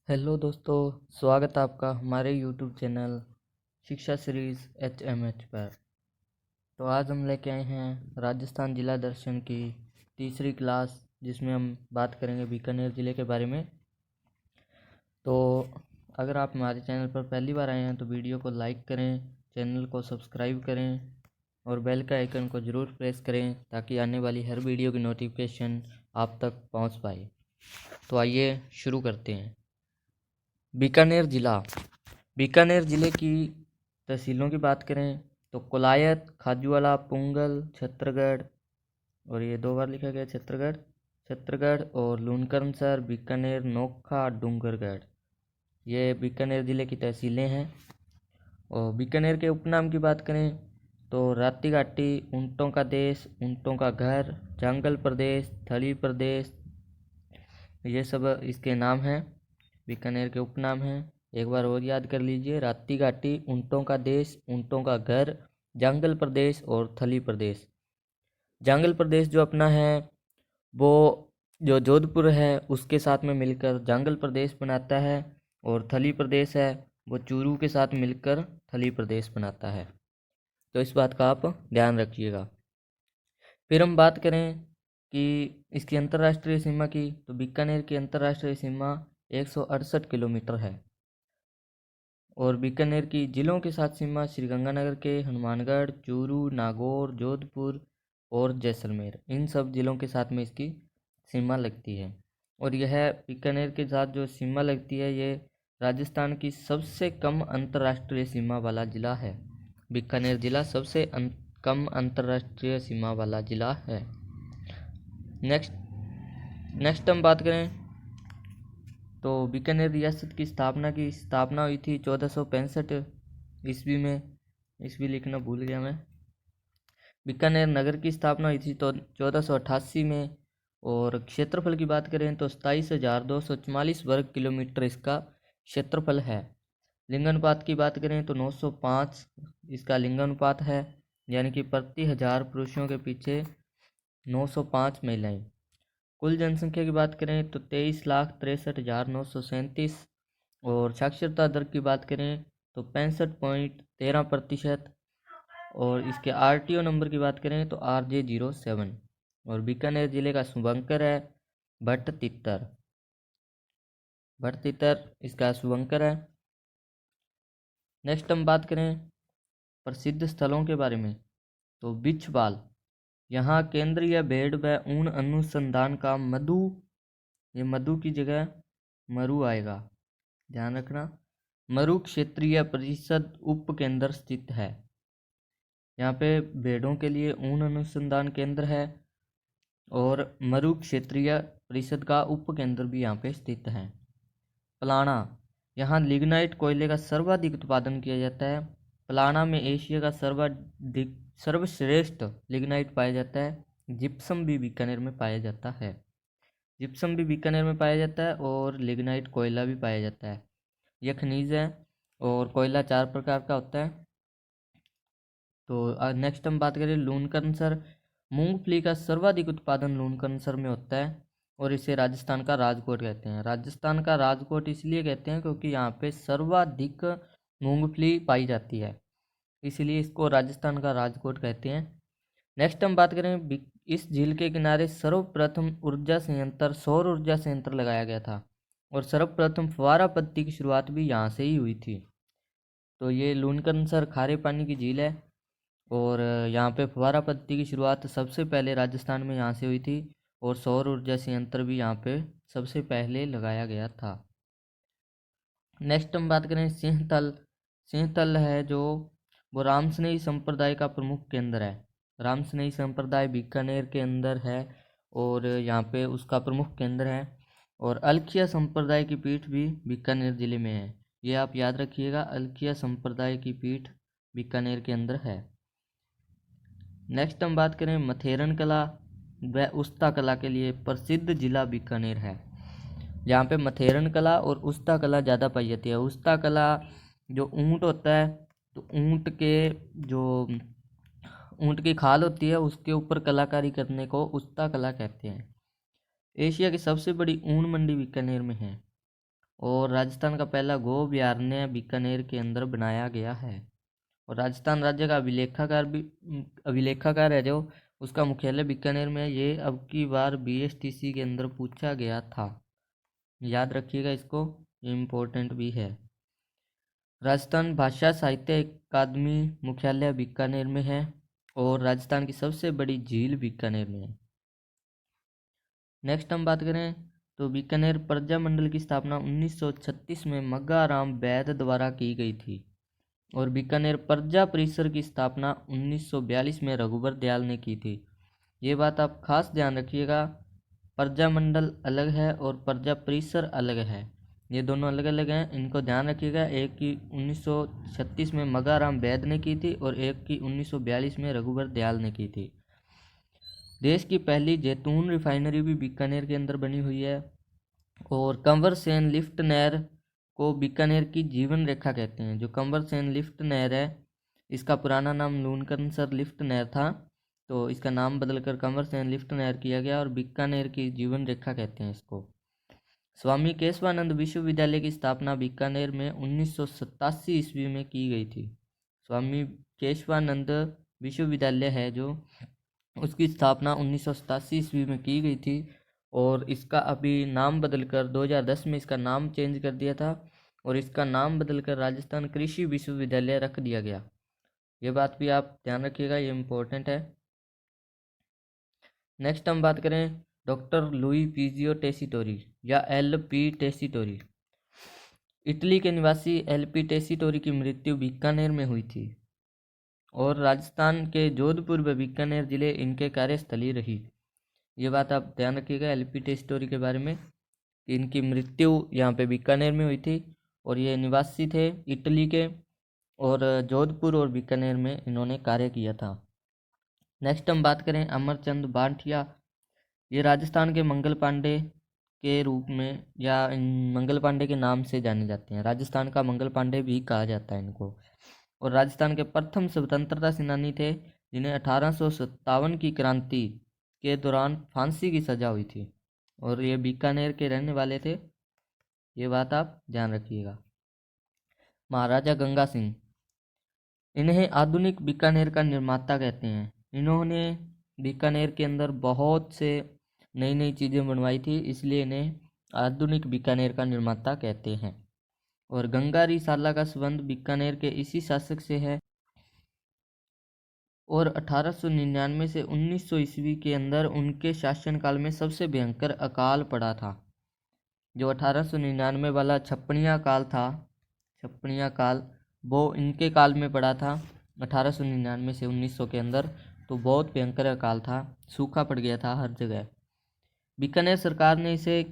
Hello दोस्तों, स्वागत है आपका हमारे यूट्यूब चैनल शिक्षा सीरीज़ HMH पर। तो आज हम लेके आए हैं राजस्थान जिला दर्शन की तीसरी क्लास, जिसमें हम बात करेंगे बीकानेर ज़िले के बारे में। तो अगर आप हमारे चैनल पर पहली बार आए हैं तो वीडियो को लाइक करें, चैनल को सब्सक्राइब करें और बेल का आइकन को ज़रूर प्रेस करें ताकि आने वाली हर वीडियो की नोटिफिकेशन आप तक पहुंच पाए। तो आइए शुरू करते हैं। बीकानेर ज़िले की तहसीलों की बात करें तो कोलायत, खाजूवाला, पुंगल, छत्तरगढ़, और ये दो बार लिखा गया छत्तरगढ़ और लूनकरनसर, बीकानेर, नोखा, डूंगरगढ़, ये बीकानेर ज़िले की तहसीलें हैं। और बीकानेर के उपनाम की बात करें तो राती घाटी, ऊंटों का देश, ऊंटों का घर, जंगल प्रदेश, थली प्रदेश, ये सब इसके नाम हैं, बीकानेर के उपनाम हैं। एक बार और याद कर लीजिए, राती घाटी, ऊंटों का देश, ऊंटों का घर, जंगल प्रदेश और थली प्रदेश। जंगल प्रदेश जो अपना है वो जो जोधपुर है उसके साथ में मिलकर जंगल प्रदेश बनाता है, और थली प्रदेश है वो चूरू के साथ मिलकर थली प्रदेश बनाता है। तो इस बात का आप ध्यान रखिएगा। फिर हम बात करें कि इसकी अंतर्राष्ट्रीय सीमा की, तो बीकानेर की अंतर्राष्ट्रीय सीमा 168 किलोमीटर है। और बीकानेर की जिलों के साथ सीमा श्रीगंगानगर के, हनुमानगढ़, चूरू, नागौर, जोधपुर और जैसलमेर, इन सब जिलों के साथ में इसकी सीमा लगती है। और यह बीकानेर के साथ जो सीमा लगती है, ये राजस्थान की सबसे कम अंतर्राष्ट्रीय सीमा वाला जिला है। बीकानेर जिला सबसे कम अंतर्राष्ट्रीय सीमा वाला जिला है। नेक्स्ट हम बात करें तो बीकानेर रियासत की स्थापना हुई थी 1465 ईस्वी में। ईस्वी लिखना भूल गया मैं। बीकानेर नगर की स्थापना हुई थी तो 1488 में। और क्षेत्रफल की बात करें तो 27,244 वर्ग किलोमीटर इसका क्षेत्रफल है। लिंगानुपात की बात करें तो 905 इसका लिंगानुपात है, यानी कि प्रति 1000 पुरुषों के पीछे 905 महिलाएं। कुल जनसंख्या की बात करें तो 23,63,937। और साक्षरता दर की बात करें तो 65.13%। और इसके RTO नंबर की बात करें तो RJ07। और बीकानेर जिले का शुभंकर है भट्ट तितर इसका शुभंकर है। नेक्स्ट हम बात करें प्रसिद्ध स्थलों के बारे में, तो बिछबाल, यहाँ केंद्रीय भेड़ व ऊन अनुसंधान का ये मधु की जगह मरु आएगा, ध्यान रखना। मरु क्षेत्रीय परिषद उप केंद्र स्थित है। यहाँ पे भेड़ों के लिए ऊन अनुसंधान केंद्र है, और मरु क्षेत्रीय परिषद का उप केंद्र भी यहाँ पे स्थित है। पलाना, यहाँ लिग्नाइट कोयले का सर्वाधिक उत्पादन किया जाता है। पलाना में एशिया का सर्वश्रेष्ठ लिग्नाइट पाया जाता है। जिप्सम भी बीकानेर में पाया जाता है। और लिग्नाइट कोयला भी पाया जाता है। यह खनिज है, और कोयला 4 प्रकार का होता है। तो नेक्स्ट हम बात करें लूनकरनसर। मूंगफली का सर्वाधिक उत्पादन लूनकरनसर में होता है, और इसे राजस्थान का राजकोट कहते हैं। राजस्थान का राजकोट इसलिए कहते हैं क्योंकि यहाँ पे सर्वाधिक मूंगफली पाई जाती है, इसलिए इसको राजस्थान का राजकोट कहते हैं। नेक्स्ट हम बात करें, इस झील के किनारे सर्वप्रथम सौर ऊर्जा संयंत्र लगाया गया था, और सर्वप्रथम फुवारा पद्धति की शुरुआत भी यहाँ से ही हुई थी। तो ये लूनकरनसर खारे पानी की झील है, और यहाँ पे फुवारा पद्धति की शुरुआत सबसे पहले राजस्थान में यहाँ से हुई थी, और सौर ऊर्जा संयंत्र भी यहाँ पे सबसे पहले लगाया गया था। नेक्स्ट हम बात करें सिंहतल है जो वो रामसनेही संप्रदाय का प्रमुख केंद्र है। रामसनेही संप्रदाय बीकानेर के अंदर है, और यहाँ पे उसका प्रमुख केंद्र है। और अलखिया संप्रदाय की पीठ भी बीकानेर जिले में है, ये आप याद रखिएगा, अलखिया संप्रदाय की पीठ बीकानेर के अंदर है। नेक्स्ट हम बात करें मथेरन कला व उस्ता कला के लिए प्रसिद्ध जिला बीकानेर है। यहाँ पे मथेरन कला और उस्ता कला ज़्यादा पाई जाती है। उस्ता कला जो ऊँट होता है, तो ऊँट की खाल होती है, उसके ऊपर कलाकारी करने को उस्ता कला कहते हैं। एशिया की सबसे बड़ी ऊन मंडी बीकानेर में है। और राजस्थान का पहला गो अभयारण्य बीकानेर के अंदर बनाया गया है। और राजस्थान राज्य का अभिलेखागार है जो, उसका मुख्यालय बीकानेर में है। ये अब की बार BSTC के अंदर पूछा गया था, याद रखिएगा इसको, ये इम्पोर्टेंट भी है। राजस्थान भाषा साहित्य अकादमी मुख्यालय बीकानेर में है। और राजस्थान की सबसे बड़ी झील बीकानेर में है। नेक्स्ट हम बात करें तो बीकानेर प्रजा मंडल की स्थापना 1936 में मग्गा राम बैद द्वारा की गई थी। और बीकानेर प्रजा परिषद की स्थापना 1942 में रघुबर दयाल ने की थी। ये बात आप खास ध्यान रखिएगा, प्रजा मंडल अलग है और प्रजा परिषद अलग है, ये दोनों अलग अलग हैं, इनको ध्यान रखिएगा। एक की 1936 में मग्गा राम बैद ने की थी और एक की 1942 में रघुबर दयाल ने की थी। देश की पहली जैतून रिफाइनरी भी बीकानेर के अंदर बनी हुई है। और कंवर सेन लिफ्ट नहर को बीकानेर की जीवन रेखा कहते हैं। जो कंवर सेन लिफ्ट नहर है, इसका पुराना नाम लूनकरनसर लिफ्ट नहर था, तो इसका नाम बदलकर कंवर सेन लिफ्ट नहर किया गया और बीकानेर की जीवन रेखा कहते हैं इसको। स्वामी केशवानंद विश्वविद्यालय की स्थापना बीकानेर में 1987 ईस्वी में की गई थी। स्वामी केशवानंद विश्वविद्यालय है जो, उसकी स्थापना 1987 ईस्वी में की गई थी। और इसका अभी नाम बदलकर 2010 में इसका नाम चेंज कर दिया था और इसका नाम बदलकर राजस्थान कृषि विश्वविद्यालय रख दिया गया। ये बात भी आप ध्यान रखिएगा, ये इम्पोर्टेंट है। नेक्स्ट हम बात करें डॉक्टर लुई पीजियो टेसीटोरी या LP टेसीटोरी। इटली के निवासी LP टेसीटोरी की मृत्यु बीकानेर में हुई थी। और राजस्थान के जोधपुर व बीकानेर जिले इनके कार्यस्थली रही। ये बात आप ध्यान रखिएगा LP टेसीटोरी के बारे में, कि इनकी मृत्यु यहाँ पे बीकानेर में हुई थी और ये निवासी थे इटली के, और जोधपुर और बीकानेर में इन्होंने कार्य किया था। नेक्स्ट हम बात करें अमरचंद बांठिया। ये राजस्थान के मंगल पांडे के रूप में या मंगल पांडे के नाम से जाने जाते हैं। राजस्थान का मंगल पांडे भी कहा जाता है इनको। और राजस्थान के प्रथम स्वतंत्रता सेनानी थे, जिन्हें 1857 की क्रांति के दौरान फांसी की सजा हुई थी। और ये बीकानेर के रहने वाले थे, ये बात आप ध्यान रखिएगा। महाराजा गंगा सिंह, इन्हें आधुनिक बीकानेर का निर्माता कहते हैं। इन्होंने बीकानेर के अंदर बहुत से नई नई चीज़ें बनवाई थी, इसलिए इन्हें आधुनिक बीकानेर का निर्माता कहते हैं। और गंगा रिसाला का संबंध बीकानेर के इसी शासक से है। और 1899 से 1900 ईस्वी के अंदर उनके शासनकाल में सबसे भयंकर अकाल पड़ा था। जो 1899 वाला छप्पनिया काल था, छप्पनिया काल, वो इनके काल में पड़ा था 1899 से 1900 के अंदर। तो बहुत भयंकर अकाल था, सूखा पड़ गया था हर जगह। बीकानेर सरकार ने इसे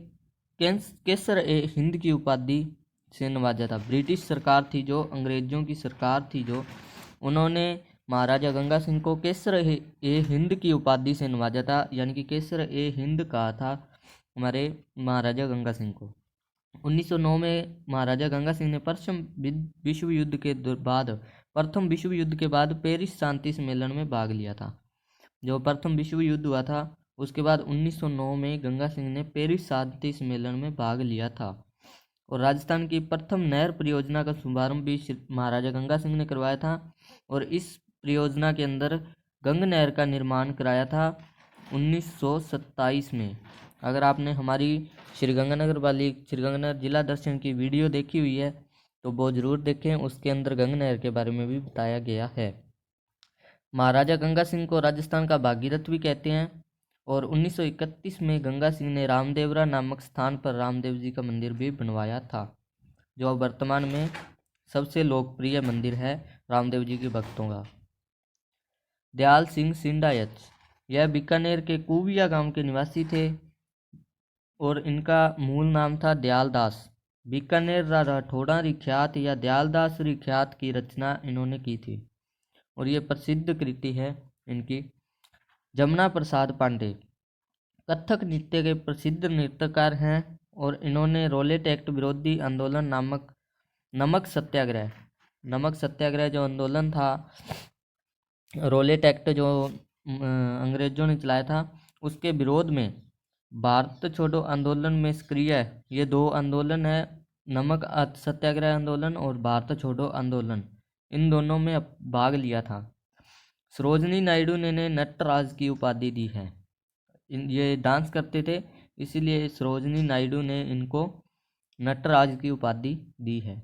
केसर ए हिंद की उपाधि से नवाजा था। ब्रिटिश सरकार थी जो, अंग्रेजों की सरकार थी जो, उन्होंने महाराजा गंगा सिंह को केसर ए हिंद की उपाधि से नवाजा था, यानी कि केसर ए हिंद कहा था हमारे महाराजा गंगा सिंह को। 1909 में महाराजा गंगा सिंह ने प्रथम विश्व युद्ध के बाद पेरिस शांति सम्मेलन में भाग लिया था। जो प्रथम विश्व युद्ध हुआ था, उसके बाद 1909 में गंगा सिंह ने पेरिस शांति सम्मेलन में भाग लिया था। और राजस्थान की प्रथम नहर परियोजना का शुभारंभ भी महाराजा गंगा सिंह ने करवाया था। और इस परियोजना के अंदर गंग नहर का निर्माण कराया था 1927 में। अगर आपने हमारी श्रीगंगानगर जिला दर्शन की वीडियो देखी हुई है तो वो ज़रूर देखें, उसके अंदर गंग नहर के बारे में भी बताया गया है। महाराजा गंगा सिंह को राजस्थान का भागीरथ भी कहते हैं। और 1931 में गंगा सिंह ने रामदेवरा नामक स्थान पर रामदेव जी का मंदिर भी बनवाया था, जो वर्तमान में सबसे लोकप्रिय मंदिर है रामदेव जी के भक्तों का। दयाल सिंह सिंडायत, यह बीकानेर के कुविया गांव के निवासी थे और इनका मूल नाम था दयाल दास। बीकानेर राठौड़ा रिख्यात या दयाल दास रिख्यात की रचना इन्होंने की थी और ये प्रसिद्ध कृति है इनकी। जमुना प्रसाद पांडे कथक नृत्य के प्रसिद्ध नृत्यकार हैं और इन्होंने रोलेट एक्ट विरोधी आंदोलन नामक नमक सत्याग्रह जो आंदोलन था, रोलेट एक्ट जो अंग्रेजों ने चलाया था, उसके विरोध में भारत छोड़ो आंदोलन में सक्रिय है। ये दो आंदोलन है नमक सत्याग्रह आंदोलन और भारत छोड़ो आंदोलन, इन दोनों में भाग लिया था। सरोजनी नायडू ने नटराज की उपाधि दी है। ये डांस करते थे, इसीलिए सरोजनी नायडू ने इनको नटराज की उपाधि दी है।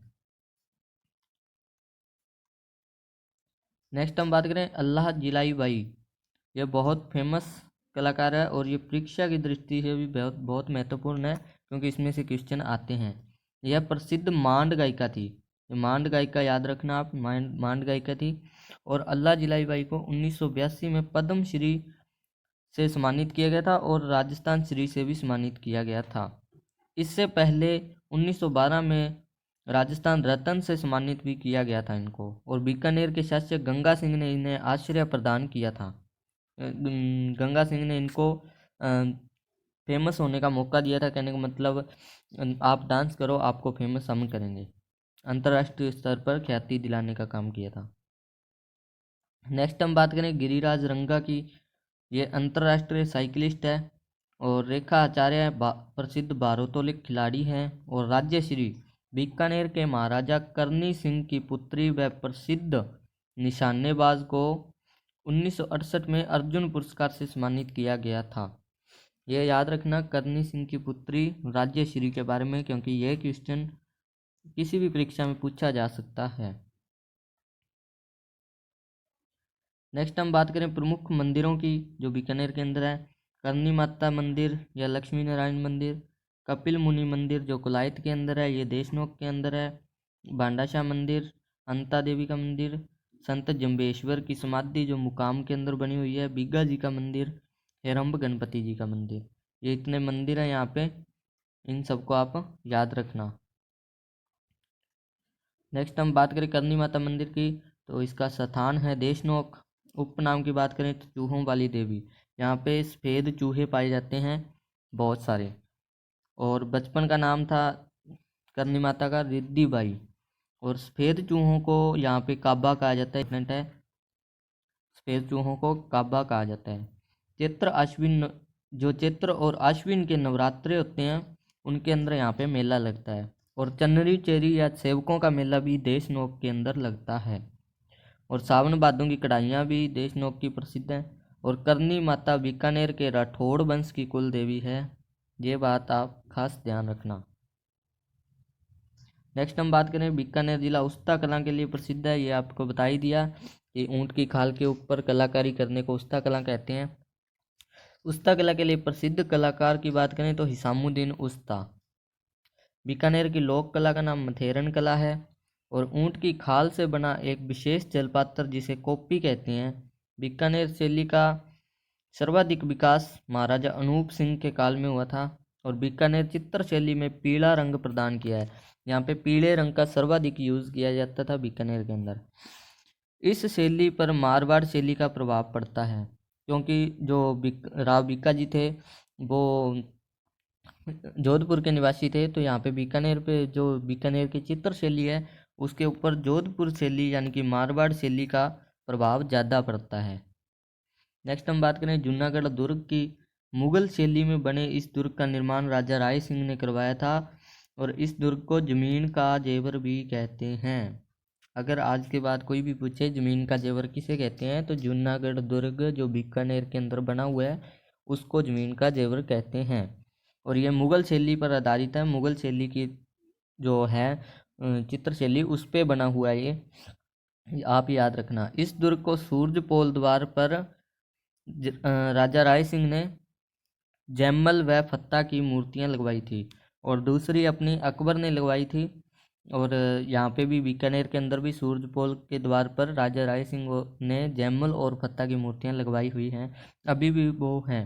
नेक्स्ट हम बात करें अल्लाह जिलाई बाई। यह बहुत फेमस कलाकार है और ये परीक्षा की दृष्टि से भी बहुत बहुत महत्वपूर्ण है, क्योंकि इसमें से क्वेश्चन आते हैं। यह प्रसिद्ध मांड गायिका थी। मांड गायिका याद रखना आप, मांड गायिका थी। और अल्लाह जिलाई बाई को 1982 में पद्म श्री से सम्मानित किया गया था और राजस्थान श्री से भी सम्मानित किया गया था। इससे पहले 1912 में राजस्थान रत्न से सम्मानित भी किया गया था इनको। और बीकानेर के शासक गंगा सिंह ने इन्हें आश्रय प्रदान किया था। गंगा सिंह ने इनको फेमस होने का मौका दिया था। कहने का मतलब आप डांस करो, आपको फेमस हम करेंगे। अंतर्राष्ट्रीय स्तर पर ख्याति दिलाने का काम किया था। नेक्स्ट हम बात करें गिरिराज रंगा की। ये अंतर्राष्ट्रीय साइकिलिस्ट है और रेखा आचार्य प्रसिद्ध भारोत्तोलक खिलाड़ी हैं और राज्यश्री बीकानेर के महाराजा करनी सिंह की पुत्री व प्रसिद्ध निशानेबाज को 1968 में अर्जुन पुरस्कार से सम्मानित किया गया था। यह याद रखना, करनी सिंह की पुत्री राज्यश्री के बारे में, क्योंकि यह क्वेश्चन किसी भी परीक्षा में पूछा जा सकता है। नेक्स्ट हम बात करें प्रमुख मंदिरों की जो बीकानेर के अंदर है। करनी माता मंदिर या लक्ष्मी नारायण मंदिर, कपिल मुनि मंदिर जो कोलायत के अंदर है, ये देशनोक के अंदर है। भांडाशाह मंदिर, अंता देवी का मंदिर, संत जम्बेश्वर की समाधि जो मुकाम के अंदर बनी हुई है, बीगा जी का मंदिर, हेरम्ब गणपति जी का मंदिर। ये इतने मंदिर हैं यहाँ पे, इन सबको आप याद रखना। नेक्स्ट हम बात करें करनी माता मंदिर की, तो इसका स्थान है देशनोक। उपनाम की बात करें तो चूहों वाली देवी। यहाँ पे सफ़ेद चूहे पाए जाते हैं बहुत सारे। और बचपन का नाम था करनी माता का रिद्धि बाई। और सफ़ेद चूहों को यहाँ पे काबा कहा जाता है। सफ़ेद चूहों को काबा कहा जाता है। चैत्र और आश्विन के नवरात्रे होते हैं, उनके अंदर यहाँ पे मेला लगता है। और चन्नरी चेरी या सेवकों का मेला भी देशनोक के अंदर लगता है। और सावन भादों की कढ़ाइयाँ भी देशनोक की प्रसिद्ध हैं। और करनी माता बीकानेर के राठौड़ वंश की कुल देवी है। ये बात आप खास ध्यान रखना। नेक्स्ट हम बात करें बीकानेर जिला उस्ता कला के लिए प्रसिद्ध है। ये आपको बता ही दिया कि ऊँट की खाल के ऊपर कलाकारी करने को उस्ता कला कहते हैं। उस्ता कला के लिए प्रसिद्ध कलाकार की बात करें तो हिसामुद्दीन उस्ता। बीकानेर की लोक कला का नाम मथेरन कला है। और ऊँट की खाल से बना एक विशेष जलपात्र जिसे कोपी कहते हैं। बीकानेर शैली का सर्वाधिक विकास महाराजा अनूप सिंह के काल में हुआ था। और बीकानेर चित्र शैली में पीला रंग प्रदान किया है। यहाँ पे पीले रंग का सर्वाधिक यूज़ किया जाता था बीकानेर के अंदर। इस शैली पर मारवाड़ शैली का प्रभाव पड़ता है, क्योंकि जो राव बीका जी थे वो जोधपुर के निवासी थे। तो यहाँ पे जो बीकानेर की चित्र शैली है उसके ऊपर जोधपुर शैली यानी कि मारवाड़ शैली का प्रभाव ज़्यादा पड़ता है। नेक्स्ट हम बात करें जूनागढ़ दुर्ग की। मुगल शैली में बने इस दुर्ग का निर्माण राजा राय सिंह ने करवाया था। और इस दुर्ग को जमीन का जेवर भी कहते हैं। अगर आज के बाद कोई भी पूछे जमीन का जेवर किसे कहते हैं, तो जूनागढ़ दुर्ग जो बीकानेर के अंदर बना हुआ है उसको जमीन का जेवर कहते हैं। और ये मुगल शैली पर आधारित है। मुगल शैली की जो है चित्र शैली उस पे बना हुआ है ये आप याद रखना। इस दुर्ग को सूरजपोल द्वार पर राजा राय सिंह ने जैमल व फत्ता की मूर्तियां लगवाई थी। और दूसरी अपनी अकबर ने लगवाई थी। और यहाँ पे भी बीकानेर के अंदर भी सूरजपोल के द्वार पर राजा राय सिंह ने जैमल और फत्ता की मूर्तियां लगवाई हुई हैं, अभी भी वो हैं।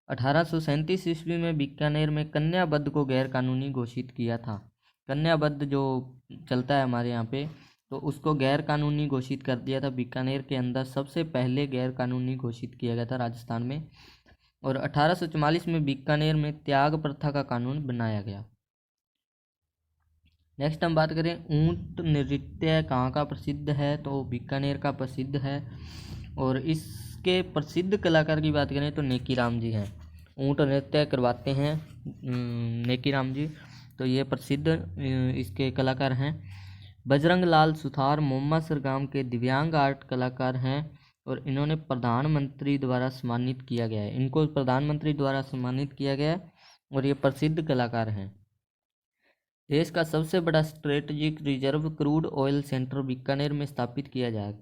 1837 ईस्वी में बीकानेर में कन्याबद्ध को गैर कानूनी घोषित किया था। कन्याबद्ध जो चलता है हमारे यहाँ पे, तो उसको गैर कानूनी घोषित कर दिया था। बीकानेर के अंदर सबसे पहले गैर कानूनी घोषित किया गया था राजस्थान में। और 1844 में बीकानेर में त्याग प्रथा का कानून बनाया गया। नेक्स्ट हम बात करें ऊंट नृत्य कहाँ का प्रसिद्ध है, तो बीकानेर का प्रसिद्ध है। और इसके प्रसिद्ध कलाकार की बात करें तो नेकी राम जी हैं। ऊंट नृत्य करवाते हैं नेकी राम जी। तो ये प्रसिद्ध इसके कलाकार हैं। बजरंग लाल सुथार मोमासर गांव के दिव्यांग आर्ट कलाकार हैं और इन्होंने प्रधानमंत्री द्वारा सम्मानित किया गया है, इनको प्रधानमंत्री द्वारा सम्मानित किया गया है और ये प्रसिद्ध कलाकार हैं। देश का सबसे बड़ा strategic reserve crude oil centre Bikaner में स्थापित गया है,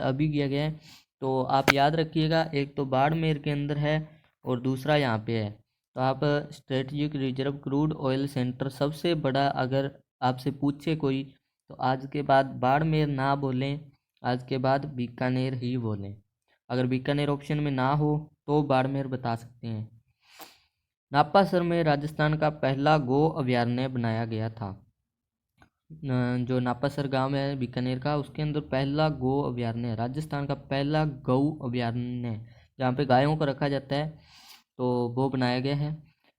अभी किया गया है। तो आप याद रखिएगा, एक तो बाड़मेर के अंदर है और दूसरा यहाँ पे है। तो आप strategic reserve crude oil centre सबसे बड़ा अगर आपसे पूछे कोई, तो आज के बाद बाड़मेर ना बोलें, आज के बाद बीकानेर ही बोलें। अगर बीकानेर ऑप्शन में ना हो तो बाड़मेर बता सकते हैं। नापासर में राजस्थान का पहला गो अभयारण्य बनाया गया था। जो नापासर गांव है बीकानेर का, उसके अंदर पहला गो अभयारण्य, राजस्थान का पहला गौ अभयारण्य जहाँ पे गायों को रखा जाता है, तो वो बनाया गया है।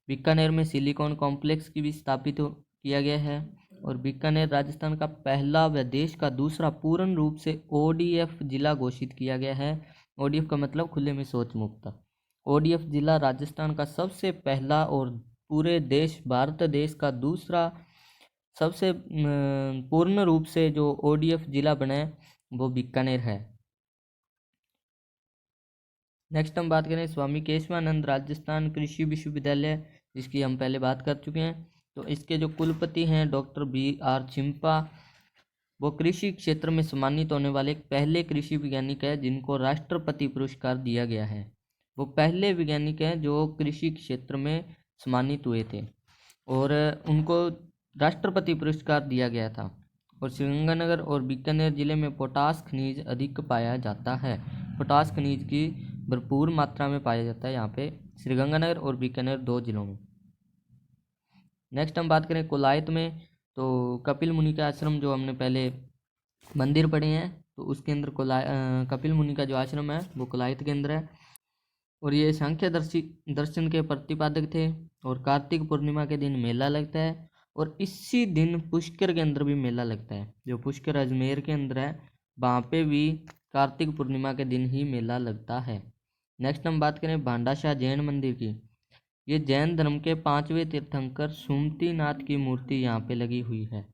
बीकानेर में सिलिकॉन कॉम्प्लेक्स की भी स्थापित किया गया है। और बीकानेर राजस्थान का पहला व देश का दूसरा पूर्ण रूप से ODF जिला घोषित किया गया है। ODF का मतलब खुले में शौच मुक्त। ODF जिला राजस्थान का सबसे पहला और पूरे देश भारत देश का दूसरा सबसे पूर्ण रूप से जो ODF जिला बना है वो बीकानेर है। नेक्स्ट हम बात करें स्वामी केशवानंद राजस्थान कृषि विश्वविद्यालय, जिसकी हम पहले बात कर चुके हैं। तो इसके जो कुलपति हैं डॉक्टर BR चिंपा, वो कृषि क्षेत्र में सम्मानित होने वाले पहले कृषि वैज्ञानिक है जिनको राष्ट्रपति पुरस्कार दिया गया है। वो पहले वैज्ञानिक हैं जो कृषि क्षेत्र में सम्मानित हुए थे और उनको राष्ट्रपति पुरस्कार दिया गया था। और श्रीगंगानगर और बीकानेर जिले में पोटास खनिज अधिक पाया जाता है। पोटास खनिज की भरपूर मात्रा में पाया जाता है यहाँ पे श्रीगंगानगर और बीकानेर 2 जिलों में। नेक्स्ट हम बात करें कोलायत में, तो कपिल मुनि का आश्रम जो हमने पहले मंदिर पढ़े हैं, तो उसके अंदर कपिल मुनि का जो आश्रम है वो कोलायत के अंदर है। और ये सांख्य दर्शन के प्रतिपादक थे। और कार्तिक पूर्णिमा के दिन मेला लगता है और इसी दिन पुष्कर के अंदर भी मेला लगता है। जो पुष्कर अजमेर के अंदर है वहाँ पे भी कार्तिक पूर्णिमा के दिन ही मेला लगता है। नेक्स्ट हम बात करें भांडाशाह जैन मंदिर की। ये जैन धर्म के 5वें तीर्थंकर सुमतिनाथ की मूर्ति यहाँ पे लगी हुई है।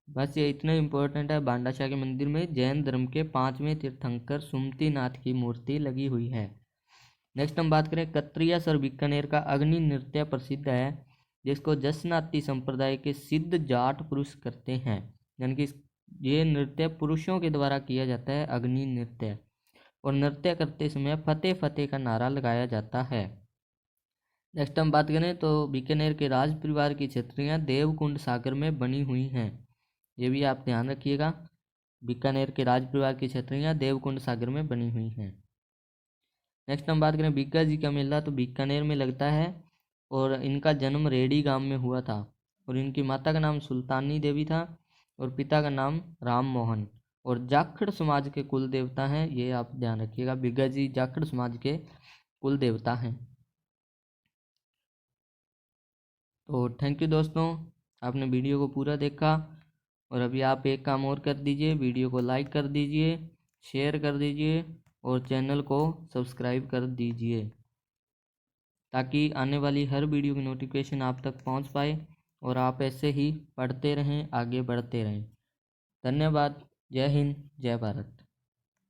बस ये इतना इम्पोर्टेंट है, भांडाशाह के मंदिर में जैन धर्म के 5वें तीर्थंकर सुमतिनाथ की मूर्ति लगी हुई है। नेक्स्ट हम बात करें कत्रिया सर बीकानेर का अग्नि नृत्य प्रसिद्ध है, जिसको जसनाती संप्रदाय के सिद्ध जाट पुरुष करते हैं। यानी कि ये नृत्य पुरुषों के द्वारा किया जाता है, अग्नि नृत्य। और नृत्य करते समय फतेह फतेह का नारा लगाया जाता है। नेक्स्ट हम बात करें तो बीकानेर के राज परिवार की छतरियाँ देवकुंड सागर में बनी हुई हैं। ये भी आप ध्यान रखिएगा, बीकानेर के राज परिवार की छतरियाँ देवकुंड सागर में बनी हुई हैं। नेक्स्ट हम बात करें बीका जी का मेला, तो बीकानेर में लगता है और इनका जन्म रेडी गांव में हुआ था। और इनकी माता का नाम सुल्तानी देवी था और पिता का नाम राम मोहन। और जाखड़ समाज के कुल देवता हैं, ये आप ध्यान रखिएगा, बीगा जी जाखड़ समाज के कुल देवता हैं। तो थैंक यू दोस्तों, आपने वीडियो को पूरा देखा। और अभी आप एक काम और कर दीजिए, वीडियो को लाइक कर दीजिए, शेयर कर दीजिए और चैनल को सब्सक्राइब कर दीजिए, ताकि आने वाली हर वीडियो की नोटिफिकेशन आप तक पहुंच पाए और आप ऐसे ही पढ़ते रहें, आगे बढ़ते रहें। धन्यवाद। जय हिंद, जय भारत।